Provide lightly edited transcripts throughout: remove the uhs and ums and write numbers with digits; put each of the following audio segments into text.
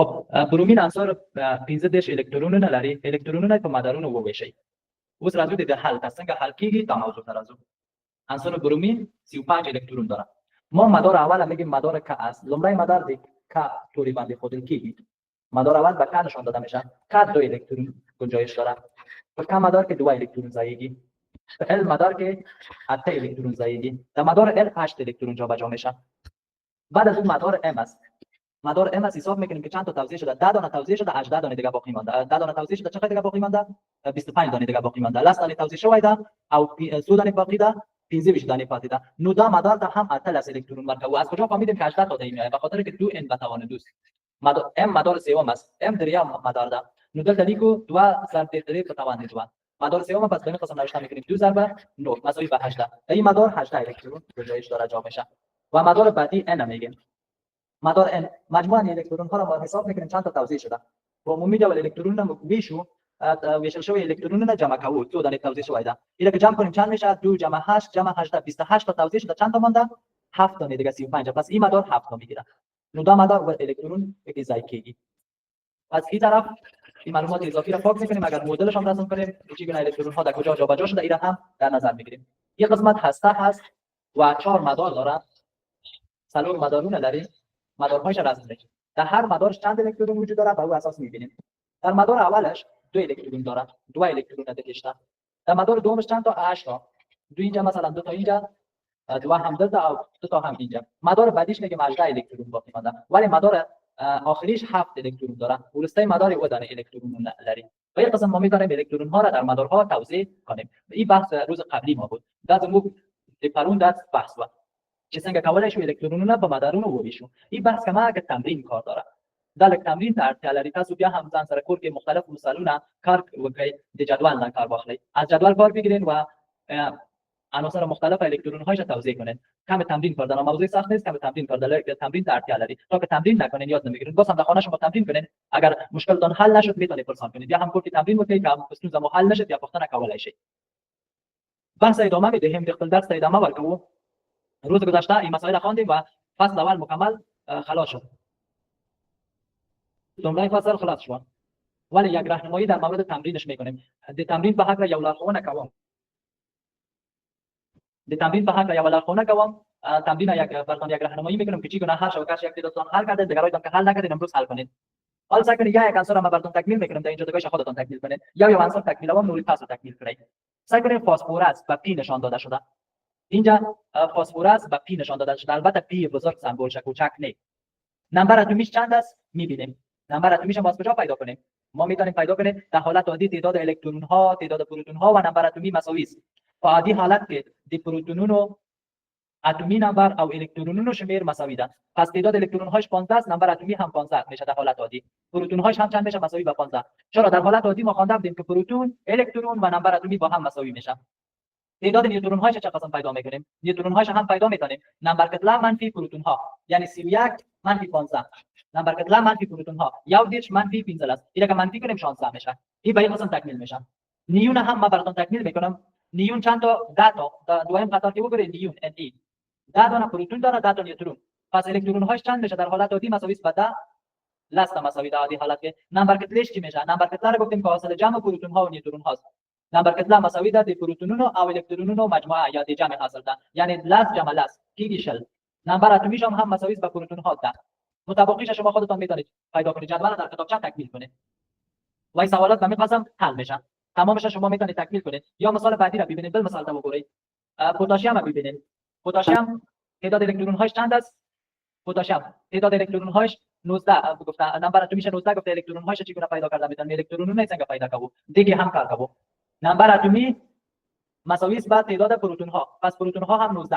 خب برومین عنصر 15 الکترون لري، الکترونونه په مدارونو وویشي. اوس راځو د حل څنګه حل کیږي دا موضوع ته راځو. عنصر برومین 35 الکترون داره. ما مدار اول میگیم مدار ک است. لومړی مدار د ک طوری باندې خودل کیږي. مدار اول به ک نشان داده میشه. ک 2 الکترون گنجایش داره. په ک مدار کې 2 الکترون ځایږي. په ال مدار کې 8 الکترون ځایږي. در مدار ال 8 الکترون جابجا میشه. بعد از اون مدار ام است. مدار ام است حساب میکنیم که چند تا توزیع شده. 10 دانه توزیع شده، 18 دانه دیگه باقی مانده. 10 دانه توزیع شده، چقدر دیگه باقی مانده؟ 25 دانه دیگه باقی مانده. لاست دانه توزیع شده او 3 دانه باقی ده، 15 دانه پاتې ده. نو دا مدار ته هم اتل الکترون ورکوي. از کجا فهمیدیم که 18 تا دی میاد؟ به خاطر که 2 n بتوان دوست. مدار ام مدار سوم است. ام دریا مدار ده. نو دلته لیکو 2 ضرب 3 بتوان 2. مدار سوم پس به قسم نوشته میکنیم 2 ضرب 9 مساوی به 18. این مدار 18 الکترون گنجایش داره جا میشه. و مدار بعدی n میگیم. مدار n مجموع الکترون ها را ما حساب میکنیم چند تا توزیع شده. با عمومی جدول الکترون را بیشو ویشل شوی الکترون را جمع کوو. 2 دانه توزیع شده. اینا که جمع کنیم چند میشه؟ 2 جمع 8 جمع 18 28 تا توزیع شده. چند تا مونده؟ 7 دانه دیگه 35. پس این مدار 7 تا میگیره. نو دا مدار و الکترون یکی ضایع کیږي. از این طرف این معلومات اضافی را پاک میکنیم. اگر مدلش هم رسم کنیم چگونه الکترون ها در کجا جابجا شده اینا هم در نظر میگیریم. یک قسمت هسته هست و 4 مدار داره. سلور مدارونه داریم. مدارهایش رسم میکنیم. در هر مدارش چند الکترون وجود داره به او اساس میبینیم. در مدار اولش 2 الکترون داره. 2 الکترون داشته. در مدار دومش چند تا 8 تا. 2 اینجا مثلا 2 تا اینجا 2 هم دلتا او 2 تا هم اینجا. مدار بعدیش میگیم 18 الکترون باقی مانده. ولی مدار آخریش 7 الکترون داره. ورسته مدار او دانه الکترون لري. و یک قسم ما میتونیم الکترون ها را در مدارها توزیع کنیم. این بحث روز قبلی ما بود. دا زموږ د پرون درس بحث و چې څنګه کولای شو الکترونونه په مدارونو وویشو. این بحث کما که تمرین کار داره. دا لک تمرین ته اړتیا لري. تاسو بیا هم ځان سره کور کې مختلف مثالونه کار وکړئ. د جدول نه کار واخلئ. از جدول کار بگیرین و عناصر مختلف الکترون هایش توزیع کنین. کم تمرین کار داره. موضوع سخت نیست. کم تمرین کار داره. تمرین ته اړتیا لري. تا که تمرین نکنین یاد نمیگیرین. باز هم در خانه شما تمرین کنین. اگر مشکلتون حل نشد میتونید پرسان کنید. یا هم کور کې تمرین وکړئ که ستونزه مو حل نشد یا پوښتنه کولای شئ. بحث ادامه میدهیم. د خپل درس ته ادامه ورکوو. روز گذشته این مسائل خواندیم و فصل اول مکمل خلاص شد. لومړی فصل خلاص شو. ولی یک راهنمایی در مورد تمرینش میکنیم. د تمرین په حق یو لارښوونه کوم. د تمرین په حق یو لارښوونه کوم. تمرین یک برتون یک راهنمایی میکنم که چگونه هر شوکش یک تعدادتان حل کرده دیگرایتان که حل نکردین امروز حل کنید. حال سعی کنید یک عنصر ما براتون تکمیل میکنم در اینجا دیگه خودتان تکمیل کنید. یا یک عنصر تکمیل و نوری تاسو تکمیل کنید. سعی کنید فسفرس و پی نشان داده شده. اینجا فسفرس و پی نشان داده شده. البته پی بزرگ سمبل کوچک نه. نمبر اتمیش چند است میبینیم. نمبر اتمیش ما از کجا پیدا کنیم؟ ما میتونیم پیدا کنیم در حالت عادی تعداد الکترون ها، تعداد پروتون ها و نمبر اتمی مساوی است. په عادی حالت کې د پروتونونو اتمی نمبر او الکترونونو شمیر مساوی ده. پس تعداد الکترون هاش 15 است، نمبر اتمی هم 15 میشه در حالت عادی. پروتون هاش هم چند میشه؟ مساوی به 15. چرا در حالت عادی ما خوانده بودیم که پروتون، الکترون و نمبر اتمی با هم مساوی میشه. تعداد نیوترون هاش چه قسم پیدا میکنیم؟ نیوترون هاش هم پیدا میکنیم. نمبر کتله منفی پروتون ها، یعنی 31 منفی 15. نمبر کتله منفی پروتون ها، یا دیش منفی 15 است. اینو که منفی کنیم 16 میشه. این به این قسم تکمیل میشه. نیون هم ما براتون تکمیل میکنم. نیون چند تا؟ 10 تا. دویم قطار که بگیرید نیون ان ای 10 دانه پروتون داره، 10 تا نیوترون. پس الکترون هاش چند میشه؟ در حالت عادی مساوی است به 10 لاست مساوی در عادی حالت که نمبر کتلش چی میشه؟ نمبر کتله رو گفتیم که حاصل جمع پروتون ها و نیوترون هاست. نمبر کتله مساوی ده پروتونونو او الکترونونو مجموعه یا د جمع حاصل ده، یعنی لاس جمع لاس کیږي شل. نمبر اتمیش هم مساوی است به پروتون ها ده. مطابقیش شما خودتون میتونید پیدا کنید. جدول در کتابچه تکمیل کنید. وای سوالات به همین قسم حل میشن. تمامش شما میتونید تکمیل کنید. یا مثال بعدی را ببینید. بل مثال تا بگورید. پتاسیم را ببینید. پتاسیم تعداد الکترون هاش چند است؟ پتاسیم تعداد الکترون هاش 19 گفته. نمبر اتمیش 19 گفته. الکترون هاش چگونه پیدا کرده میتونید؟ الکترونونه څنګه پیدا کوو؟ دیگه هم کار کوو. نمبر اتمی مساوی است با تعداد پروتون ها. پس پروتون ها هم 19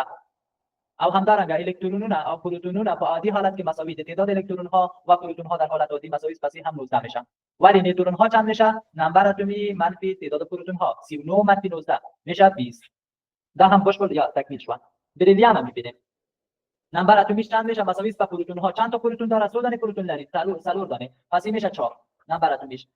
او همدارنگه الکترونونه او پروتونونه په عادی حالت کې مساوی دي. تعداد الکترون ها و پروتون ها در حالت عادی مساوی است، پس هم 19 میشن. ولی نیوترون ها چند میشه؟ نمبر اتمی منفی تعداد پروتون ها 39 منفی 19 میشه 20. دا هم خوش یا تکمیل شد. بریلیان هم میبینیم. نمبر اتمیش چند میشه؟ مساوی است با پروتون ها. چند تا پروتون داره؟ 3 دانه پروتون داره. سلور دانه. پس این میشه 4. نمبر اتمیش.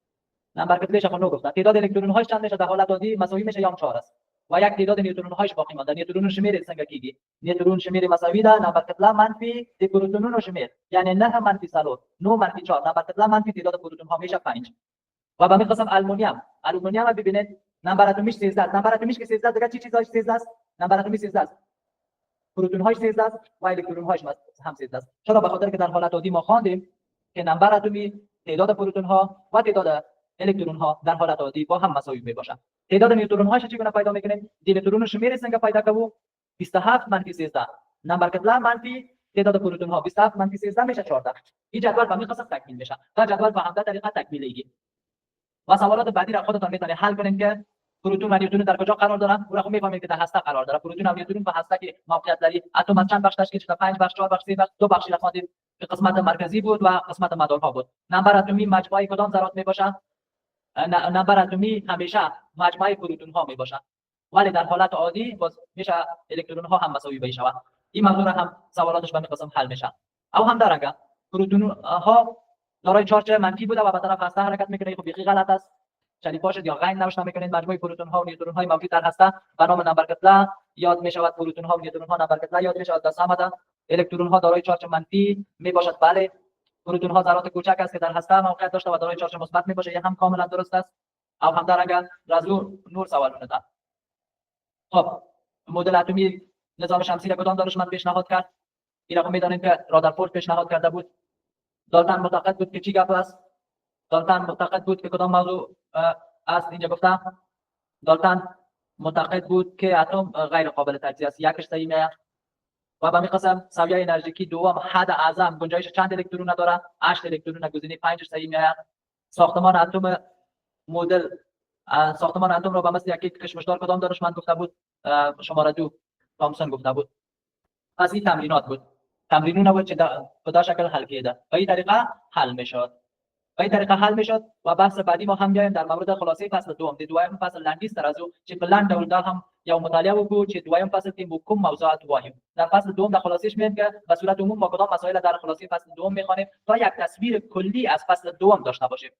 نمبر کتلهش خب نو گفتم. تعداد الکترون هاش چند میشه؟ در حالت عادی مساوی میشه یا 4 است. و یک تعداد نیوترون هایش باقی مانده. نیوترون شمیر څنګه کیږي؟ نیوترون شمیر مساوی ده نمبر کتله منفی د پروتونونو شمیر، یعنی 9 منفی 3 9 منفی 4 نمبر کتله منفی تعداد پروتون ها میشه 5. و به همین قسم آلومینیوم ببینید نمبر اتمیش 13 است. نمبر اتمیش که 13 دیگه چی چیزاش 13 است؟ نمبر اتمی 13 است، پروتون هاش 13 است و الکترون هاش هم 13 است. چرا؟ به خاطر که در حالت عادی ما خواندیم که نمبر اتمی تعداد پروتون ها و تعداد الکترون ها در حالت عادی با هم مساوی می باشند. تعداد نیوترون هاش چگونه پیدا میکنیم؟ نیوترون شمیر څنګه پیدا کوو؟ 27 منفی 13 نمبر کتله منفی تعداد پروتون ها 27 منفی 13 میشه 14. این جدول به همین قسم تکمیل میشه. تا جدول به همین طریقه تکمیلیږي. و سوالات بعدی را خودتان میتونید حل کنید که پروتون و نیوترون در کجا قرار دارن. او را خب میفهمید که در هسته قرار داره. پروتون و نیوترون به هسته که موقعیت داری. اتم از چند بخش تشکیل شده؟ 5 بخش، 4 بخش، 3 بخش، 2 بخشی را خواندیم که قسمت مرکزی بود و قسمت مدارها بود. نمبر اتمی مجموعه کدام ذرات میباشه؟ نمبر اتمی همیشه مجموعه پروتون ها میباشه، ولی در حالت عادی باز میشه الکترون ها هم مساوی بشه. این موضوع را هم سوالاتش به این قسم حل میشه. او هم درنگه پروتون ها دارای چارج منفی بوده و به طرف هسته حرکت میکنه. خب بیخی غلط است. چلی باشد یا غین نوشته میکنید. مجموعه پروتون ها و نیوترون های موجود در هسته به نام نمبر کتله یاد میشود. پروتون ها و نیوترون ها نمبر کتله یاد میشود. دست آمده. الکترون ها دارای چارج منفی میباشد. بله. پروتون ها ذرات کوچک است که در هسته موقعیت داشته و دارای چارج مثبت میباشه. این هم کاملا درست است. او هم درنگه رازو نور سوال میده. خب مدل اتمی نظام شمسی را کدام دانشمند پیشنهاد کرد؟ این رقم میدانید که رادرفورد پیشنهاد کرده بود. دالتون معتقد بود که چی گپ است؟ دالتون معتقد بود که کدام موضوع است اینجا گفتم؟ دالتون معتقد بود که اتم غیر قابل تجزیه است. یکش صحیح میاد. و به همین قسم سویه انرژیکی دوم حد اعظم گنجایش چند الکترون داره؟ 8 الکترون گزینه 5 صحیح میاد. ساختمان اتم مدل ساختمان اتم را به مثل یک کشمشدار کدام دانشمند گفته بود؟ شماره 2 تامسون گفته بود. پس این تمرینات بود. تمرینونه بود که به دا شکل حل کیده. به این طریقه حل میشد. به این طریقه حل میشد و بحث بعدی ما هم میایم در مورد خلاصه فصل دوم. د دویم فصل لنډیز تر ازو چې په لاند ډول دا هم یو مطالعه وکړو چې دویم فصل کې مو کوم موضوعات وایو. در فصل دوم د خلاصهش میایم که به صورت عموم ما کدام مسائل در خلاصه فصل دوم میخوانیم تا یک تصویر کلی از فصل دوم داشته باشیم.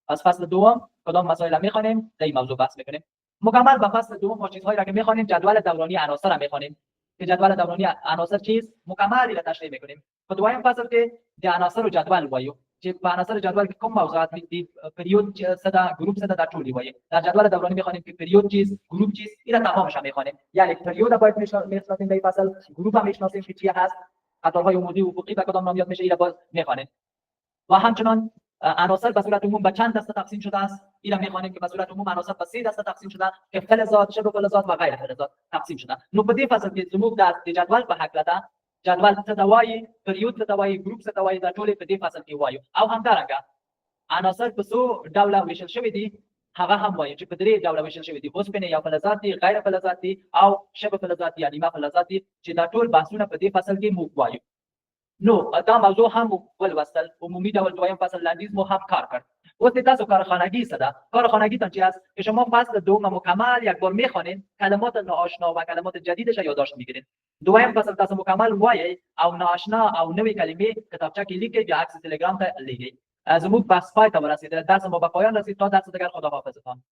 از فصل دوم کدام مسائل میخوانیم در این موضوع بحث میکنیم. مکمل به فصل دوم ما چیزهایی را که میخوانیم جدول دورانی عناصر را میخوانیم که جدول دورانی عناصر چیز مکمل را تشریح میکنیم. په دویم فصل کې د عناصر او جدول وایو چې په عناصر جدول کې کوم موضوعات دي، پریود صدا گروپ صدا در ټولي وایي. در جدول دورانی میخوانیم که پریود چیز، گروپ چیز، اینا تمامش میخوانیم. یعنی پریود باید میشناسیم در فصل، گروپ هم میشناسیم که چی هست، خطرهای عمودی و افقی به کدام نامیات میشه، اینا باز میخوانیم. و همچنان عناصر به صورت عموم به چند دسته تقسیم شده است. اینا میخوانیم که به صورت عموم عناصر به 3 دسته تقسیم شده که فلزات، شبه فلزات و غیر فلزات تقسیم شده. نو په دې فصل کې زموږ د جدول په حق لته جدول څه ته وایي، پریود څه ته وایي، ګروپ څه ته وایي، دا ټول په دې فصل کې وایو. او همدارنګه عناصر په څو ډوله ویشل شوي دي هغه هم وایو چې په 3 ډوله ویشل شوي دي. اوسپنې یا فلزات دي، غیر فلزات دي او شبه فلزات یا نیمه فلزات دي چې دا ټول بحثونه په دې فصل کې موږ وایو. نو دا موضوع هم ولوستل. عمومی ډول دویم فصل لنډیز مو هم کار کرد. اوس تاسو کارخانگی صدا کارخانگی تان چی است که شما فصل دوم مکمل یک بار میخوانید، کلمات ناآشنا و کلمات جدیدش یادداشت میگیرید. دویم فصل تاسو مکمل وایي او ناآشنا او نوې کلمې کتابچه کې لیکئ یا عکس تلگرام ته لیکئ. از موږ بحث پای ته ورسیده. درس ما به پایان رسید. تا درس دیگر خداحافظتان.